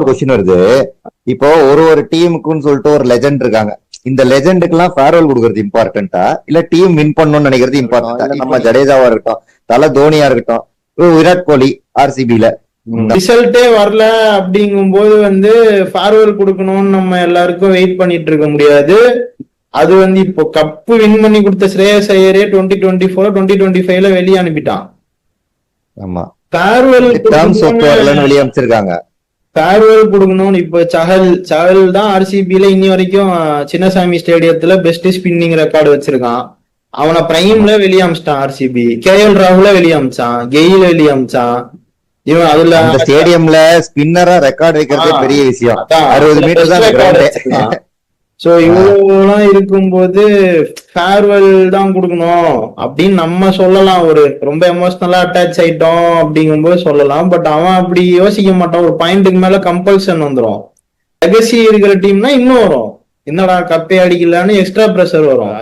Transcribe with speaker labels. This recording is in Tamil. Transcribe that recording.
Speaker 1: கொஸ்டின் வருது. இப்போ ஒரு டீமுக்குன்னு சொல்லிட்டு ஒரு லெஜெண்ட் இருக்காங்க. இந்த லெஜெண்டுக்கு எல்லாம் ஃபேர்வெல் கொடுக்கறது இம்பார்ட்டன்டா இல்ல டீம் வின் பண்ணணும்னு நினைக்கிறது இம்பார்ட்டன்டா? நம்ம ஜடேஜாவா இருக்கட்டும், தல தோனியா இருக்கட்டும், விராட் கோலி ஆர்சிபில
Speaker 2: ரிசல்ட்டே வரல அப்படிங்கும் போது ஃபேர்வெல் கொடுக்கணும்னு நம்ம எல்லாருக்கும் வெயிட் பண்ணிட்டு இருக்க முடியாது. அது இப்போ கப்பு வின் பண்ணி கொடுத்த ஸ்ரேயஸ் ஐயரே 2024 2025ல வெளியே அனுப்பிட்டான்.
Speaker 1: ஆமா,
Speaker 2: ஃபேர்வெல்
Speaker 1: வெளியே அமைச்சிருக்காங்க.
Speaker 2: ஃபேர்வெல் கொடுக்கணும்னு இப்ப சஹல் தான் ஆர்சிபில இன்னி வரைக்கும் சின்னசாமி ஸ்டேடியத்துல பெஸ்ட் ஸ்பின்னிங் ரெக்கார்டு வச்சிருக்கான். அவனை பிரைம்ல வெளியே அமிச்சிட்டான் ஆர்சிபி. KL ராகுல வெளியே அமிச்சான், கெயில் வெளியே அமிச்சான். இவன் அதுல
Speaker 1: அந்த ஸ்டேடியம்ல ஸ்பின்னரா ரெக்கார்டு வைக்கிறதே பெரிய விஷயம். 60 மீட்டர் தான் கிரவுண்ட்.
Speaker 2: சோ இவ்வளவுலாம் இருக்கும்போது ஃபேர்வெல் தான் கொடுக்கணும் அப்படின்னு நம்ம சொல்லலாம். ஒரு ரொம்ப எமோஷனலா அட்டாச் ஆயிட்டோம் அப்படிங்கும்போது சொல்லலாம். பட் அவன் அப்படி யோசிக்க மாட்டான். ஒரு பாயிண்ட்டுக்கு மேல கம்பல்சன் வந்துடும். லெகசி இருக்கிற டீம்னா இன்னும் வரும், என்னடா கப்பே அடிக்கலான்னு எக்ஸ்ட்ரா ப்ரெஷர் வரும்.